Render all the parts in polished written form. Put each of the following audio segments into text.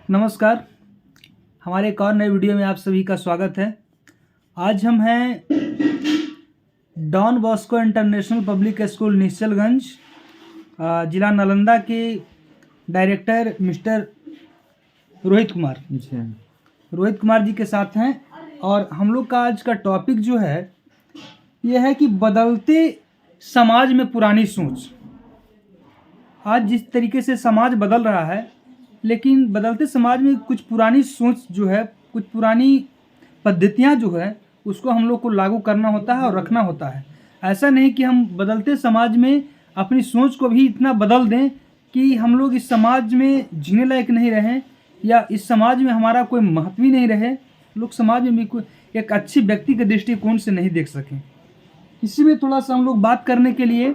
नमस्कार। हमारे एक और नए वीडियो में आप सभी का स्वागत है। आज हम हैं Don Bosco International Public School Nishchalganj, जिला नालंदा के डायरेक्टर मिस्टर रोहित कुमार जी के साथ हैं। और हम लोग का आज का टॉपिक जो है यह है कि बदलते समाज में पुरानी सोच। आज जिस तरीके से समाज बदल रहा है, लेकिन बदलते समाज में कुछ पुरानी सोच जो है, कुछ पुरानी पद्धतियां जो है, उसको हम लोग को लागू करना होता है और रखना होता है। ऐसा नहीं कि हम बदलते समाज में अपनी सोच को भी इतना बदल दें कि हम लोग इस समाज में जीने लायक नहीं रहें या इस समाज में हमारा कोई महत्व ही नहीं रहे, लोग समाज में भी कोई एक अच्छी व्यक्ति के दृष्टिकोण से नहीं देख सकें। इसी में थोड़ा सा हम लोग बात करने के लिए,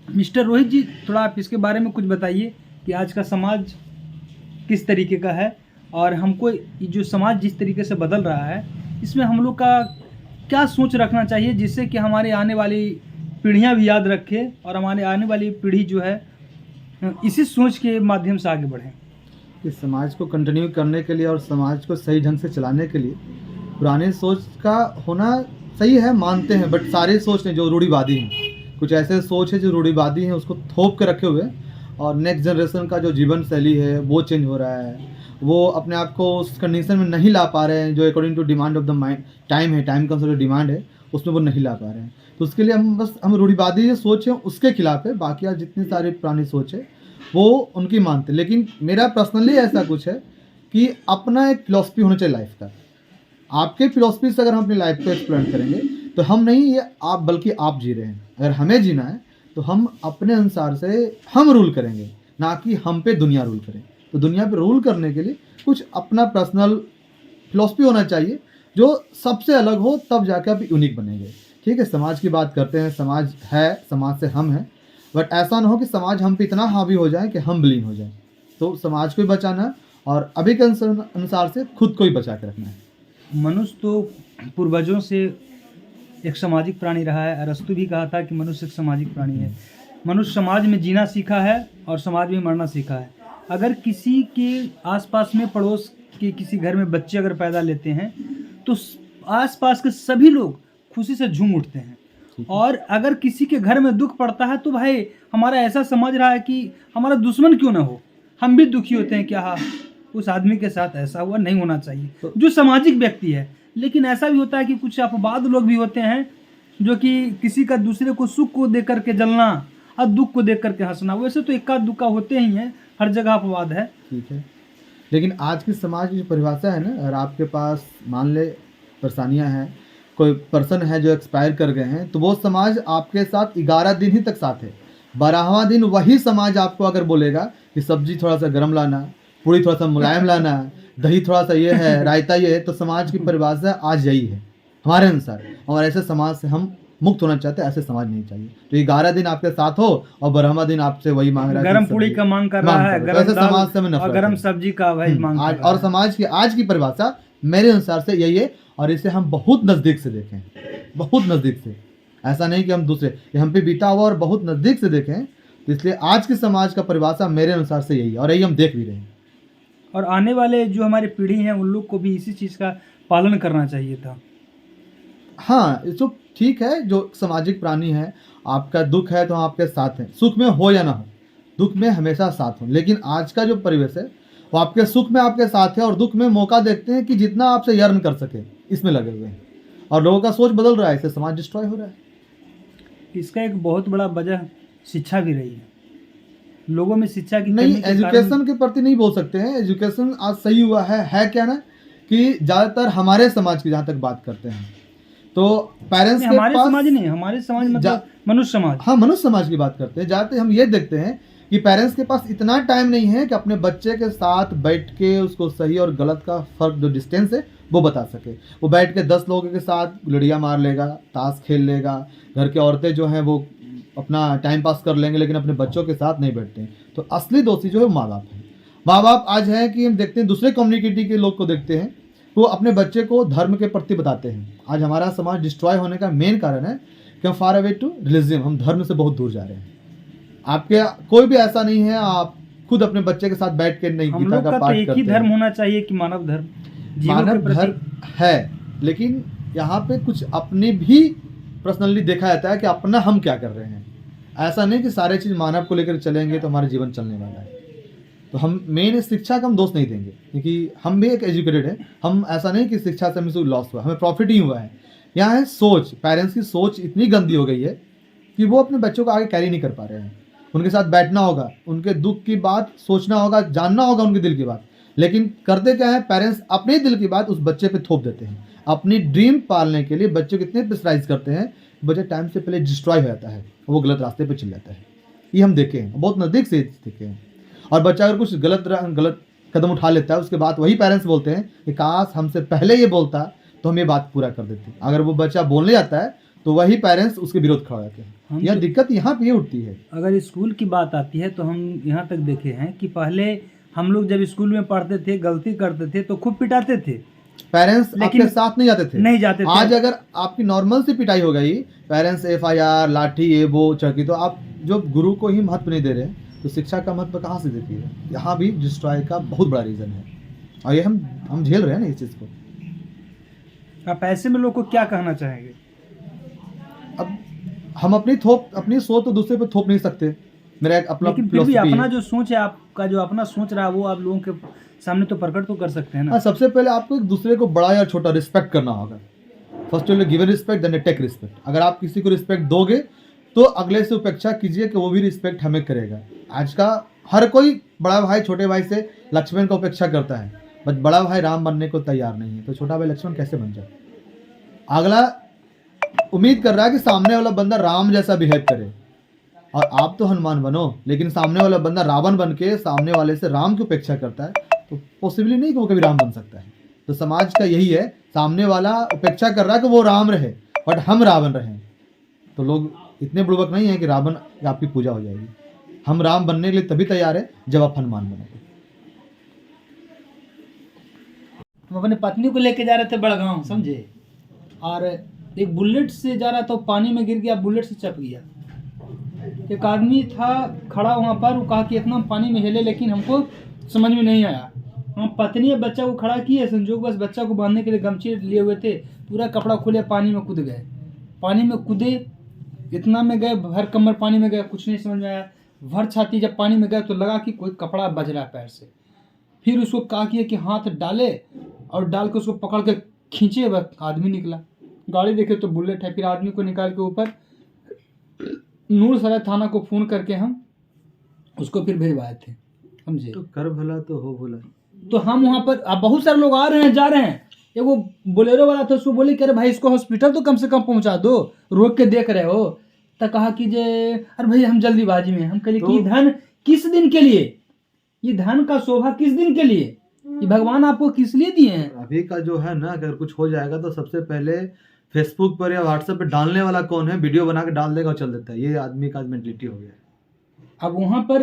मिस्टर रोहित जी, थोड़ा आप इसके बारे में कुछ बताइए कि आज का समाज किस तरीके का है और हमको जो समाज जिस तरीके से बदल रहा है, इसमें हम लोग का क्या सोच रखना चाहिए जिससे कि हमारे आने वाली पीढ़ियां भी याद रखें और हमारे आने वाली पीढ़ी जो है इसी सोच के माध्यम से आगे बढ़े। इस समाज को कंटिन्यू करने के लिए और समाज को सही ढंग से चलाने के लिए पुराने सोच का होना सही है, मानते हैं, बट सारे सोच ने जो रूढ़िवादी हैं, कुछ ऐसे सोच है जो रूढ़िवादी हैं, उसको थोप के रखे हुए, और नेक्स्ट जनरेशन का जो जीवन शैली है वो चेंज हो रहा है। वो अपने आप को उस कंडीशन में नहीं ला पा रहे हैं जो according to demand of the mind time है, टाइम का जो डिमांड है उसमें वो नहीं ला पा रहे हैं। तो उसके लिए हम रूढ़िवादी जो सोच है उसके खिलाफ है। बाकी आज जितनी सारी पुरानी सोच है वो उनकी मानते हैं, लेकिन मेरा पर्सनली ऐसा कुछ है कि अपना एक फिलॉसफी होना चाहिए लाइफ का। आपके फिलॉसफी से अगर हम अपनी लाइफ को एक्सप्लेन करेंगे तो हम नहीं, ये आप, बल्कि आप जी रहे हैं। अगर हमें जीना है तो हम अपने अनुसार से हम रूल करेंगे, ना कि हम पे दुनिया रूल करे। तो दुनिया पे रूल करने के लिए कुछ अपना पर्सनल फिलॉसफी होना चाहिए जो सबसे अलग हो, तब जाकर आप यूनिक बनेंगे। ठीक है, समाज की बात करते हैं, समाज है, समाज से हम हैं, बट ऐसा ना हो कि समाज हम पे इतना हावी हो जाए कि हम विलीन हो जाए। तो समाज को भी बचाना है और अभी के अनुसार से खुद को ही बचा के रखना है। मनुष्य तो पूर्वजों से एक सामाजिक प्राणी रहा है। अरस्तु भी कहा था कि मनुष्य एक सामाजिक प्राणी है। मनुष्य समाज में जीना सीखा है और समाज में मरना सीखा है। अगर किसी के आसपास में, पड़ोस के किसी घर में बच्चे अगर पैदा लेते हैं तो आसपास के सभी लोग खुशी से झूम उठते हैं। और अगर किसी के घर में दुख पड़ता है तो भाई हमारा ऐसा समझ रहा है कि हमारा दुश्मन क्यों ना हो, हम भी दुखी होते हैं, क्या हाँ उस आदमी के साथ ऐसा हुआ, नहीं होना चाहिए, जो सामाजिक व्यक्ति है। लेकिन ऐसा भी होता है कि कुछ अपवाद लोग भी होते हैं जो कि किसी का दूसरे को सुख को देख करके जलना और दुख को देख करके हंसना। वैसे तो इक्का दुक्का होते ही हैं, हर जगह अपवाद है। ठीक है, लेकिन आज की समाज की जो परिभाषा है ना, अगर आपके पास मान ले परेशानियां हैं, कोई पर्सन है जो एक्सपायर कर गए हैं, तो वो समाज आपके साथ 11 दिन ही तक साथ है। 12वां दिन वही समाज आपको अगर बोलेगा कि सब्जी थोड़ा सा गर्म लाना, पूरी थोड़ा सा मुलायम लाना, दही थोड़ा सा ये है, रायता ये है, तो समाज की परिभाषा आज यही है हमारे अनुसार। और ऐसे समाज से हम मुक्त होना चाहते हैं, ऐसे समाज नहीं चाहिए। तो 11 दिन आपके साथ हो और 12वां दिन आपसे वही मांग रहा है, गरम पूड़ी का मांग कर रहा है, गरम समाज से हमें नफरत, गरम सब्जी का भाई मांग कर रहा है। और समाज की आज की परिभाषा मेरे अनुसार से यही है। और इसे हम बहुत नज़दीक से देखें, बहुत नज़दीक से, ऐसा नहीं कि हम दूसरे, ये हम पे बीता हुआ और बहुत नज़दीक से देखें। तो इसलिए आज की समाज का परिभाषा मेरे अनुसार से यही है और यही हम देख भी रहे हैं। और आने वाले जो हमारी पीढ़ी है उन लोग को भी इसी चीज़ का पालन करना चाहिए था। हाँ, ये तो ठीक है, जो सामाजिक प्राणी है, आपका दुख है तो हम आपके साथ हैं, सुख में हो या ना हो, दुख में हमेशा साथ हो। लेकिन आज का जो परिवेश है वो आपके सुख में आपके साथ है और दुख में मौका देखते हैं कि जितना आपसे यर्न कर सके, इसमें लगे हुए हैं। और लोगों का सोच बदल रहा है, इससे समाज डिस्ट्रॉय हो रहा है। इसका एक बहुत बड़ा वजह शिक्षा भी रही है। लोगों में शिक्षा की नहीं, कमी के एजुकेशन के प्रति नहीं बोल सकते हैं। एजुकेशन आज सही हुआ है क्या ना, कि ज़्यादातर हमारे समाज की जहाँ तक बात करते हैं तो पेरेंट्स के हमारे पास, समाज नहीं, हमारे समाज मतलब मनुष्य समाज, हाँ मनुष्य समाज की बात करते हैं। ज़्यादातर हम ये देखते हैं कि पेरेंट्स के पास इतना टाइम नहीं है कि अपने बच्चे के साथ बैठ के उसको सही और गलत का फ़र्क, जो डिस्टेंस है वो बता सके। वो बैठ के 10 लोगों के साथ लड़ियाँ मार लेगा, ताश खेल लेगा, घर की औरतें जो हैं वो अपना टाइम पास कर लेंगे, लेकिन अपने बच्चों के साथ नहीं बैठते हैं। तो असली दोषी जो है माँ बाप है। माँ बाप आज है कि हम देखते हैं दूसरे कम्युनिटी के लोग को देखते हैं, वो अपने बच्चे को धर्म के प्रति बताते हैं। आज हमारा समाज डिस्ट्रॉय होने का मेन कारण है कि हम फार अवे टू रिलीजन, हम धर्म से बहुत दूर जा रहे हैं। आपके कोई भी ऐसा नहीं है, आप खुद अपने बच्चे के साथ बैठ के नहीं हम गीता लोग का का तो पाठ एक करते ही हैं। धर्म होना चाहिए कि मानव धर्म, जीवों के मानव प्रति। धर्म है, लेकिन यहाँ पे कुछ अपने भी पर्सनली देखा जाता है कि अपना हम क्या कर रहे हैं। ऐसा नहीं कि सारे चीज़ मानव को लेकर चलेंगे तो हमारा जीवन चलने वाला है। तो हम मेन शिक्षा का हम दोष नहीं देंगे, क्योंकि हम भी एक एजुकेटेड है। हम ऐसा नहीं कि शिक्षा से हमें लॉस हुआ, हमें प्रॉफिट ही हुआ है। यहाँ है सोच, पेरेंट्स की सोच इतनी गंदी हो गई है कि वो अपने बच्चों को आगे कैरी नहीं कर पा रहे हैं। उनके साथ बैठना होगा, उनके दुख की बात सोचना होगा, जानना होगा उनके दिल की बात, लेकिन करते क्या है, पेरेंट्स अपने दिल की बात उस बच्चे पे थोप देते हैं। अपनी ड्रीम पालने के लिए बच्चे को इतने प्रेशराइज करते हैं, बच्चा टाइम से पहले डिस्ट्रॉय हो जाता है, वो गलत रास्ते पे चल जाता है। ये हम देखे हैं, बहुत नज़दीक से देखे हैं। और बच्चा अगर कुछ गलत कदम उठा लेता है, उसके बाद वही पेरेंट्स बोलते हैं कि काश हमसे पहले ये बोलता तो हम ये बात पूरा कर देते। अगर वो बच्चा बोलने जाता है तो वही पेरेंट्स उसके विरोध खड़ा होते हैं। यह दिक्कत यहाँ पे उठती है। अगर स्कूल की बात आती है तो हम यहाँ तक देखे हैं कि पहले हम लोग जब स्कूल में पढ़ते थे, गलती करते थे तो खूब पिटाते थे, पेरेंट्स लेकिन आपके साथ नहीं जाते थे। नहीं जाते थे। आज अगर आपकी नॉर्मल सी पिटाई हो गई, पेरेंट्स FIR, लाठी, ये वो चौकी, तो आप जो गुरु को ही महत्व नहीं दे रहे, तो शिक्षा का महत्व कहाँ से देखिए। यहाँ भी डिस्ट्रॉय का बहुत बड़ा रीज़न है, और ये हम झेल रहे हैं ना इस चीज़ को। आप ऐसे में लोग को क्या कहना चाहेंगे? अब हम अपनी सोच तो दूसरे पे थोप नहीं सकते। मेरा एक अपना लेकिन फिर भी philosophy अपना है। जो सोच है, आपका जो अपना सोच रहा है, वो आप लोगों के सामने तो प्रकट तो कर सकते हैं ना। हाँ, सबसे पहले आपको एक दूसरे को बड़ा या छोटा रिस्पेक्ट करना होगा। First of all give respect, then take respect. अगर आप किसी को रिस्पेक्ट दोगे तो अगले से उपेक्षा कीजिए कि वो भी रिस्पेक्ट हमें करेगा। आज का हर कोई बड़ा भाई छोटे भाई से लक्ष्मण का उपेक्षा करता है, बट बड़ा भाई राम बनने को तैयार नहीं है, तो छोटा भाई लक्ष्मण कैसे बन जाए? अगला उम्मीद कर रहा है कि सामने वाला बंदा राम जैसा बिहेव करे, और आप तो हनुमान बनो, लेकिन सामने वाला बंदा रावण बन के सामने वाले से राम की उपेक्षा करता है, तो पॉसिबली नहीं कि वो कभी राम बन सकता है। तो समाज का यही है, सामने वाला उपेक्षा कर रहा है कि वो राम रहे, बट हम रावण रहें। तो लोग इतने बुड़बक नहीं है कि रावण आपकी पूजा हो जाएगी। हम राम बनने के लिए तभी तैयार है जब आप हनुमान बनेंगे। हम अपने पत्नी को लेके जा रहे थे बड़गांव, समझे, और एक बुलेट से जा रहा था, पानी में गिर गया, बुलेट से चप गया। एक आदमी था खड़ा वहाँ पर, वो कहा कि इतना पानी में हिले, लेकिन हमको समझ में नहीं आया। हम पत्नी और बच्चा को खड़ा किए, संजोग बस बच्चा को बांधने के लिए गमछे लिए हुए थे, पूरा कपड़ा खोले, पानी में कूद गए। पानी में कूदे, इतना में गए, भर कमर पानी में गए, कुछ नहीं समझ में आया। भर छाती जब पानी में गए तो लगा कि कोई कपड़ा बज रहा है पैर से। फिर उसको कहा कि हाथ डाले, और डाल के उसको पकड़ के खींचे, वह आदमी निकला। गाड़ी देखे तो बुलेट है। फिर आदमी को निकाल के ऊपर नूरसराय थाना को फ़ोन करके हम उसको फिर भिजवाए थे, समझे। तो कर भला तो हो भला। तो हम वहाँ पर, अब बहुत सारे लोग आ रहे हैं, जा रहे हैं। एक वो बोलेरो वाला था, उसको बोले कि अरे भाई इसको हॉस्पिटल तो कम से कम पहुँचा दो, रोक के देख रहे हो। तो कहा कि जे अरे भाई हम जल्दीबाजी में। हम कहे कि धन किस दिन के लिए, ये धन का शोभा किस दिन के लिए, ये भगवान आपको किस लिए दिए हैं? अभी का जो है ना, अगर कुछ हो जाएगा तो सबसे पहले फेसबुक पर या व्हाट्सएप पे डालने वाला कौन है, वीडियो बना के डाल देगा और चल देता है। ये आदमी का मेंटलिटी हो गया। अब वहाँ पर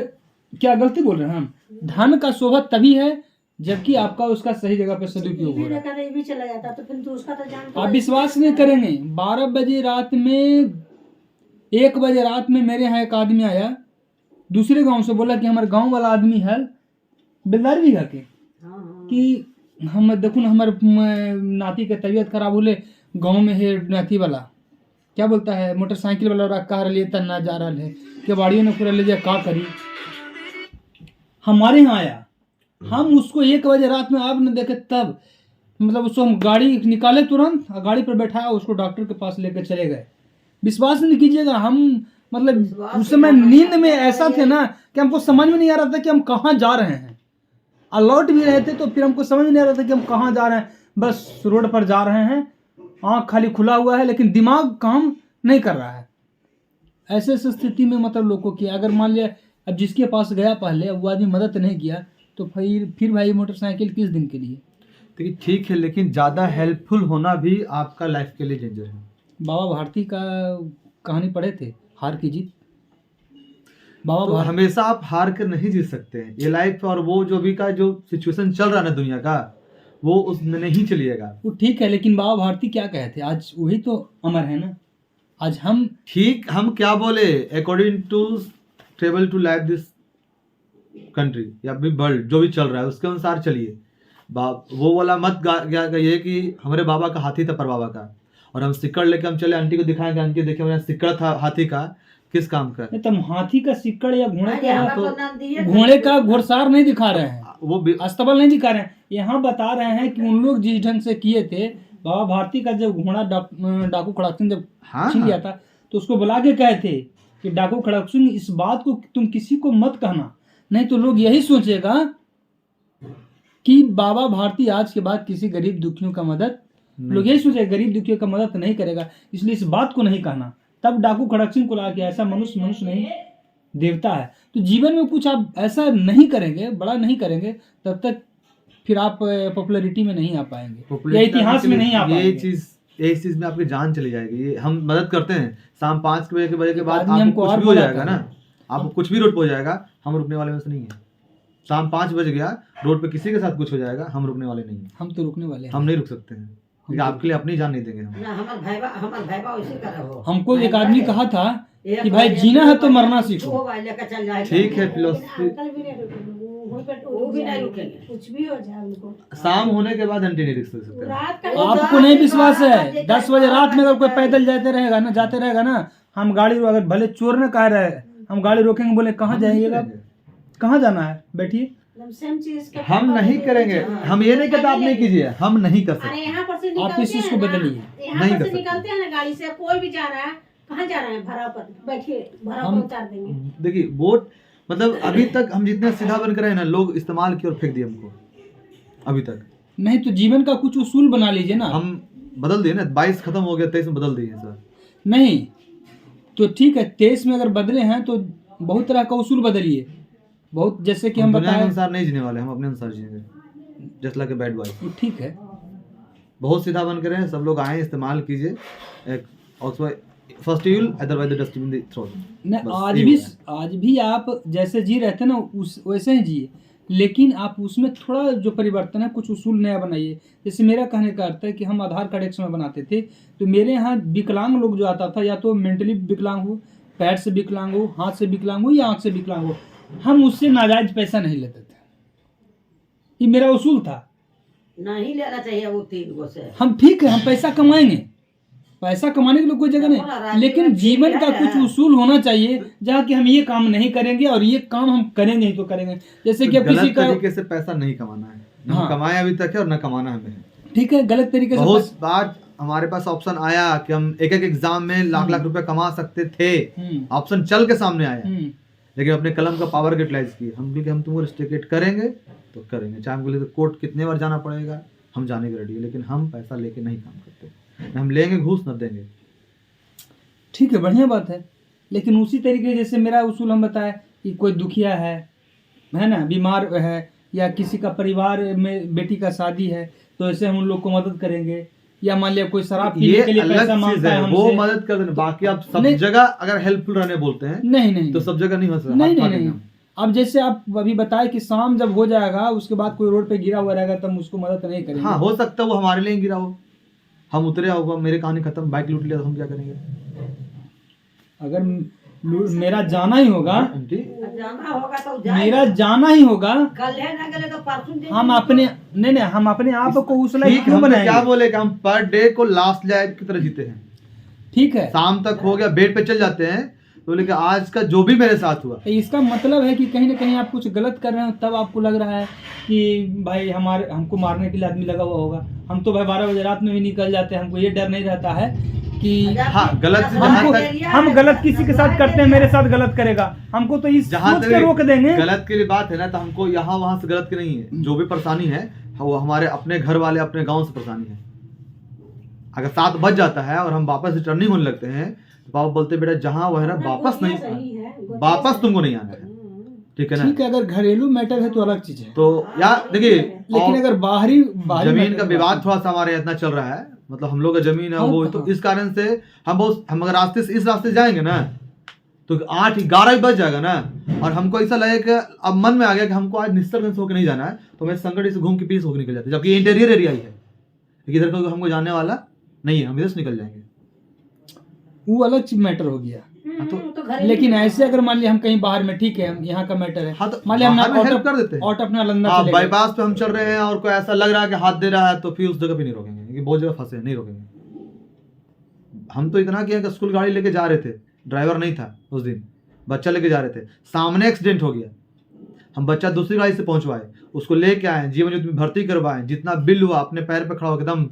क्या गलती बोल रहे हैं हम? धन का शोभा तभी है जबकि आपका उसका सही जगह पर सदुपयोग हो रहा है। भी चला जाता तो फिर तो उसका तो जान आप विश्वास नहीं करेंगे, 12 बजे रात में, 1 बजे रात में मेरे यहाँ एक आदमी आया दूसरे गांव से, बोला कि हमारे गांव वाला आदमी है बेलदार भी के कि हम देखो ना, हमारे नाती के तबीयत खराब होले, गांव में है नाती वाला क्या बोलता है, मोटरसाइकिल वाला कह रही है तना जा रहा है, के बाड़ियों ने पूरा ले जाए, का करी। हमारे यहाँ आया, हम उसको 1 बजे रात में आप न देखे तब, मतलब उसको हम गाड़ी निकाले तुरंत, गाड़ी पर बैठाया, उसको डॉक्टर के पास लेकर चले गए। विश्वास नहीं कीजिएगा, हम मतलब उस समय नींद में ऐसा थे ना कि हमको समझ में नहीं आ रहा था कि हम कहाँ जा रहे हैं। अलर्ट भी रहे थे तो फिर हमको समझ नहीं आ रहा था कि हम कहाँ जा रहे हैं, बस रोड पर जा रहे हैं, आँख खाली खुला हुआ है लेकिन दिमाग काम नहीं कर रहा है। ऐसे स्थिति में मतलब लोगों की, अगर मान लिया अब जिसके पास गया पहले, अब वो आदमी मदद नहीं किया, तो फिर भाई मोटरसाइकिल किस दिन के लिए। तो ठीक है, लेकिन ज़्यादा हेल्पफुल होना भी आपका लाइफ के लिए डेंजर है। बाबा भारती का कहानी पढ़े थे, हार की जीत। बाबा तो हमेशा आप हार कर नहीं जीत सकते हैं ये लाइफ, और वो जो भी का जो सिचुएशन चल रहा है ना दुनिया का, वो उसमें नहीं चलिएगा। वो ठीक है, लेकिन बाबा भारती क्या कहे थे, आज वही तो अमर है ना। आज हम ठीक, हम क्या बोले, according to travel to life this country या भी वर्ल्ड जो भी चल रहा है उसके अनुसार चलिए। वो वाला मत क्या कहिए कि हमारे बाबा का हाथी था पर बाबा का, और हम सिक्कड़ लेके हम चले आंटी को दिखाएंगे, आंटी देखिए मेरा सिक्कड़ था हाथी का, किस काम का? नहीं, तुम हाथी का सिक्कड़ या घोड़े अरे का, हमारा तो तो नाम दिए घोड़े का घुड़सार नहीं दिखा रहे हैं, वो अस्तबल नहीं दिखा रहे हैं। यहाँ बता रहे हैं कि उन लोग जिस ढंग से किए थे, बाबा भारती का जब घोड़ा डाकू खड़क सिंह जब हाँ छीन लिया था तो उसको बुला के कहे थे कि डाकू खड़क सिंह इस बात को तुम किसी को मत कहना, नहीं तो लोग यही सोचेगा कि बाबा भारती आज के बाद किसी गरीब दुखियों का मदद, लोग यही सोचेगा गरीब दुखियों का मदद नहीं करेगा, इसलिए इस बात को नहीं कहना। तब डाकू खड़क सिंह को ला के ऐसा मनुष्य नहीं देवता है। तो जीवन में कुछ आप ऐसा नहीं करेंगे, बड़ा नहीं करेंगे, तब तक फिर आप पॉपुलैरिटी में नहीं आ पाएंगे या इतिहास में नहीं आ पाएंगे। ये चीज में आपकी जान चली जाएगी। ये हम मदद करते हैं, शाम 5 बजे के बाद आदमी हमको आपको कुछ और भी हो मदद जाएगा करे। ना, आपको कुछ भी रोड पे हो जाएगा, हम रुकने वाले में से नहीं है। शाम 5 बज गया, रोड पे किसी के साथ कुछ हो जाएगा, हम रुकने वाले नहीं है। हम तो रुकने वाले हैं। हम नहीं रुक सकते हैं, क्योंकि आपके लिए अपनी जान नहीं देंगे हम। ना हमार भाईबा वैसे कर रहा हो। हमको एक आदमी कहा था कि भाई जीना है तो मरना सीखो। वो भाई लेकर चल जाएगा। ठीक है, फिलोसफी अंकल भी नहीं रुकेंगे, वो भी नहीं रुकेंगे। कुछ भी हो जाए उनको। शाम होने के बाद एंटी नहीं रुक सकते। रात का आपको नहीं विश्वास है? 10 बजे रात में अगर कोई पैदल जाते रहेगा ना, हम गाड़ी अगर भले चोर ने कह रहे हम गाड़ी रोकेंगे, बोले कहाँ जाइएगा, कहाँ जाना है, बैठिए। सेम चीज का हम नहीं करेंगे। हम ये नहीं कहते आप नहीं कीजिए, हम नहीं कर अरे सकते। यहाँ पर से आप निकलते इस चीज को हैं ना, बदलिए। यहाँ नहीं पर कर से सकते। निकलते हैं ना गाड़ी से, कोई भी जा रहा है, कहाँ जा रहा है, भरा पर बैठिए, भरा पर हम- उतार देंगे। देखिए वोट मतलब अभी तक हम जितने सीधा बन कर रहे हैं ना, लोग इस्तेमाल की ओर फेंक दिए हमको अभी तक। नहीं तो जीवन का कुछ उसूल बना लीजिए ना। हम बदल दिए ना, 22 खत्म हो गया, 23 में बदल दिए सर। नहीं तो ठीक है, 23 में अगर बदले हैं तो बहुत तरह का उसूल बदलिए। बहुत जैसे कि हम दुनिया के बताएं, अनुसार नहीं जीने वाले, हम अपने अनुसार जिएंगे, just like a bad boy. वो ठीक है। बहुत सीधा बन कर रहे हैं, सब लोग आए, इस्तेमाल कीजिए। First you'll otherwise the dustbin the throat. नहीं, बस आज भी आप जैसे जी रहे थे ना उस वैसे ही जिए, लेकिन आप उसमें थोड़ा जो परिवर्तन है, कुछ उसूल नया बनाइए। जैसे मेरा कहने का अर्थ है कि हम आधार कार्ड एक समय बनाते थे, तो मेरे यहाँ विकलांग लोग जो आता था, या तो मेंटली विकलांग हो, पैर से विकलांग हो, हाथ से विकलांग हो, या आँख से विकलांग हो, हम उससे नाजायज पैसा नहीं लेते थे। ये मेरा उसूल था। नहीं लेना चाहिए वो 3 गो से। हम ठीक है, हम पैसा कमाएंगे, पैसा कमाने के लिए कोई जगह नहीं, लेकिन जीवन का कुछ उसूल होना चाहिए जहाँ कि हम ये काम नहीं करेंगे और ये काम हम करेंगे ही तो करेंगे। जैसे कि अब किसी गलत का, तरीके से पैसा नहीं कमाना है, न हाँ। कमाया अभी तक है और न कमाना हमें है। ठीक है, गलत तरीके से बहुत बार हमारे पास ऑप्शन आया कि हम एक एग्जाम में लाख लाख रुपए कमा सकते थे, ऑप्शन चल के सामने आया, लेकिन अपने कलम का पावर यूटिलाइज किए। हम भी कि हम तुमको रिस्ट्रिकेट करेंगे तो करेंगे, चाहे हमको कोर्ट कितने बार जाना पड़ेगा, हम जाने के रेडी है, लेकिन हम पैसा लेके नहीं काम करते। न हम लेंगे घूस न देंगे। ठीक है, बढ़िया बात है। लेकिन उसी तरीके जैसे मेरा उसूल हम बताए कि कोई दुखिया है ना, बीमार है, या किसी का परिवार में बेटी का शादी है, तो ऐसे हम उन लोग को मदद करेंगे। या मान लिया कोई शराब पीने ये के लिए अलग पैसा चीज मांगता है है, वो हमसे, मदद कर देना। बाकी आप सब नहीं। जगह अगर हेल्पफुल रहने बोलते हैं नहीं तो सब जगह नहीं हो सकता। नहीं हाथ नहीं मारेंगे नहीं। हम। अब जैसे आप अभी बताए कि शाम जब हो जाएगा उसके बाद कोई रोड पे गिरा हुआ रहेगा तब हम उसको मदद नहीं करेंगे। हाँ, हो सकता है वो हमारे लिए ही गिरा हो, हम उतरे होगा, मेरी कहानी खत्म, बाइक लूट लिया तो हम क्या करेंगे? अगर मेरा जाना ही होगा, आंटी जाना होगा तो मेरा जाना ही होगा, कल है ना गले तो परसों दिन हम अपने नहीं हम अपने आप को उस लायक ठीक, क्यों हम तो क्या बनाएंगे? बोले कि हम पर डे को लास्ट लाइफ की तरह जीते हैं। ठीक है, शाम तक हो गया, बेड पे चल जाते हैं, तो बोले कि आज का जो भी मेरे साथ हुआ, तो इसका मतलब है कि कहीं ना कहीं आप कुछ गलत कर रहे हो, तब आपको लग रहा है कि भाई हमको मारने के लिए आदमी लगा हुआ होगा। हम तो भाई 12 बजे रात में भी निकल जाते हैं, हमको ये डर नहीं रहता है कि हाँ, गलत से जहाँ हमको तक हम गलत किसी के साथ करते हैं, मेरे साथ गलत करेगा, हमको तो इस जहाँ सोच तक के रोक देंगे। गलत के लिए बात है ना, तो हमको यहाँ वहां से गलत की नहीं है। जो भी परेशानी है वो हमारे अपने घर वाले, अपने गांव से परेशानी है। अगर 7 बज जाता है और हम वापस रिटर्निंग होने लगते हैं, तो पापा बोलते बेटा जहाँ वह है वापस नहीं, वापस तुमको नहीं आना है, ठीक है ना? ठीक है, अगर घरेलू मैटर है तो अलग चीज है, तो या देखिए, लेकिन अगर बाहरी जमीन मैटर का की विवाद बात थोड़ा सा हमारे यहाँ इतना चल रहा है, मतलब हम लोग का जमीन है हाँ, वो, हाँ। तो इस कारण से हम अगर रास्ते से इस रास्ते से जाएंगे ना तो 8-11 ही बज जाएगा ना, और हमको ऐसा लगेगा कि अब मन में आ गया कि हमको आज निस्सरगंज से होकर नहीं जाना है, तो मैं संगठी से घूम के पीस होकर निकल जाते, जबकि इंटीरियर एरिया ही है, इधर को हमको जाने वाला नहीं है, हम इधर से निकल जाएंगे। वो अलग चीज मैटर हो गया। तो घरेलू लेकिन ऐसे अगर मान लिया हम कहीं बाहर में, ठीक है, हम यहाँ का मैटर है, हाँ तो मान लिया हम बाहर में हेल्प कर देते हैं। ऑटो अपना लंदन हाँ चले गए। बाईपास पे हम चल रहे हैं और कोई ऐसा लग रहा है कि हाथ दे रहा है तो फिर उस जगह पे नहीं रोकेंगे, क्योंकि बहुत जगह फंसे हैं, नहीं रोकेंगे। हम तो इतना किया कि स्कूल गाड़ी लेके जा रहे थे, ड्राइवर नहीं था उस दिन, बच्चा लेके जा रहे थे, सामने एक्सीडेंट हो गया, हम बच्चा दूसरी गाड़ी से पहुंचवाए, उसको लेके आए, जीवन ज्योति में भर्ती करवाएं, जितना बिल हुआ अपने पैर पे खड़ा हो एकदम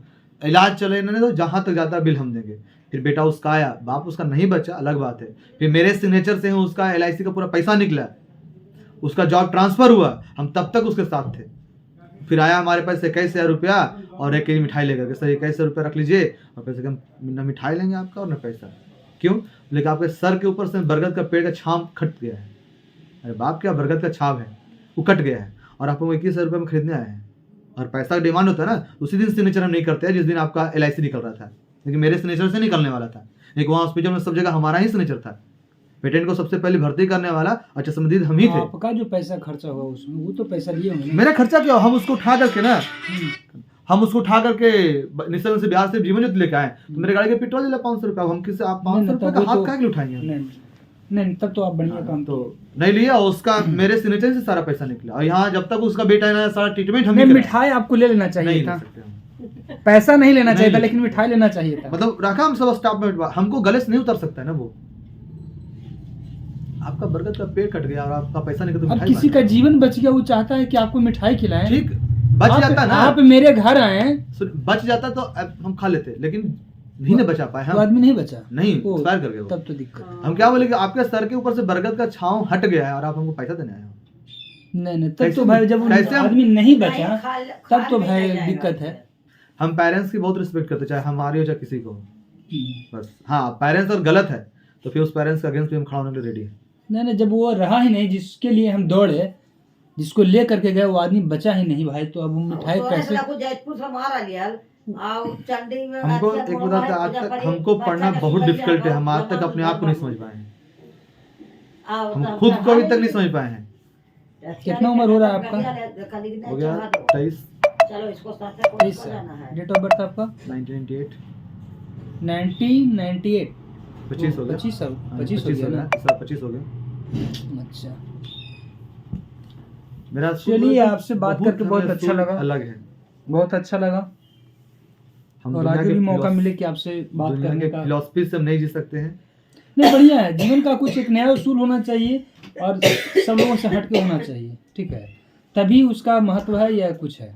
इलाज चले इन्होंने, तो जहाँ तक जाता बिल हम देंगे। फिर बेटा उसका आया, बाप उसका नहीं बचा अलग बात है, फिर मेरे सिग्नेचर से उसका LIC का पूरा पैसा निकला, उसका जॉब ट्रांसफर हुआ, हम तब तक उसके साथ थे। फिर आया हमारे पास 21,000 रुपया और 1 केजी मिठाई लेकर के, सर 21,000 रुपया रख लीजिए, और पैसे का न मिठाई लेंगे आपका और न पैसा। क्यों? लेकिन आपके सर के ऊपर से बरगद का पेड़ का छाप कट गया है। अरे बाप, क्या बरगद का छाप है, वो कट गया है और आप 21,000 रुपये में खरीदने आए हैं, और पैसा का डिमांड होता है ना, उसी दिन सिग्नेचर हम नहीं करते हैं जिस दिन आपका LIC निकल रहा था, लेकिन मेरे सिग्नेचर से निकलने वाला था। एक वहाँ हॉस्पिटल में सब जगह हमारा ही सिग्नेचर था, पेटेंट को सबसे पहले भर्ती करने वाला अच्छा संबंधित हम ही थे। आपका जो पैसा खर्चा हुआ उसमें, वो तो पैसा लिए होंगे ना? मेरा खर्चा क्या, हम उसको उठा करके ना, हम उसको उठा करके निश्चल से बिहार से जीवन ज्योति लेके आए, तो मेरे गाड़ी के पेट्रोल दिला 500 रुपया, हम किससे आप 500 रुपये का हाथ काहे के लिए उठाएंगे? नहीं, तब तो आप बढ़िया काम तो नहीं लिया, उसका मेरे सिग्नेचर से सारा पैसा निकला, और यहाँ जब तक उसका बेटा है ना, सारा ट्रीटमेंट हम ही नहीं, कराए। मिठाई आपको ले लेना चाहिए नहीं था, ले सकते हम। पैसा नहीं लेना चाहिए था, नहीं। लेकिन मिठाई लेना चाहिए था। मतलब रखा हम सब स्टाफ में, हमको गले से नहीं उतर सकता है ना वो। आपका बरगद का पेड़ कट गया और आपका पैसा निकल, तो अब मिठाई किसी का जीवन बच गया, वो चाहता है कि आपको मिठाई खिलाएं। ठीक बच जाता ना, आप मेरे घर आए बच जाता तो अब हम खा लेते, लेकिन नहीं ना बचा पाए तो हम, आदमी नहीं बचा, नहीं ओ, एक्सपायर कर गए वो। तब तो दिक्कत है। हम क्या बोले कि आपके सर के ऊपर से बरगद का छांव हट गया है और आप हमको पैसा देने आए हो। नहीं, तब कैसे- तो भाई जब वो कैसे हम- आदमी नहीं बचा, नहीं, खाल- तब खाल तो में भाई नहीं जाएगा। दिक्कत है। हम पेरेंट्स की बहुत रिस्पेक्ट करते, चाहे हमारी हो चाहे किसी को, बस हाँ पेरेंट्स अगर गलत है तो फिर उस पेरेंट्स के अगेंस्ट भी हम खड़ा होने के लिए रेडी है। नहीं, जब वो रहा ही नहीं, जिसके लिए हम दौड़े, जिसको ले करके गए, वो आदमी बचा ही नहीं भाई, तो अब वो मिठाई कैसे? जयपुर से मारा लिया चंडी में हमको अच्छा एक मोबाइल बताते, आज पूजा तक करी, हमको बच्चा पढ़ना का बहुत सिमरिया डिफिकल्ट है, को हम आज तक भगवान अपने आप को नहीं समझ भगवान। पाए हैं, आओ, हम तब खुद को अभी तक तक नहीं समझ पाए हैं। कितना उम्र हो रहा है आपका? हो गया 23 चलो इसको साथ में कोई को जाना है। डेट ऑफ बर्थ आपका 1998 1998। 25 हो गया, 25 साल, हाँ, 25 हो गया ना? 25 हो गया अच्छा, मेरा। चलिए, आपसे बात करके बहुत हमें अच्छा सूल लगा। अलग है, बहुत अच्छा लगा, हम और दुनिया आगे के भी मौका फिलोस- मिले कि आपसे बात दुनिया करने के का। फिलोसफी से हम नहीं जी सकते हैं। नहीं, बढ़िया है, जीवन का कुछ एक नया उसूल होना चाहिए और सब लोगों से हटके होना चाहिए, ठीक है, तभी उसका महत्व है या कुछ है।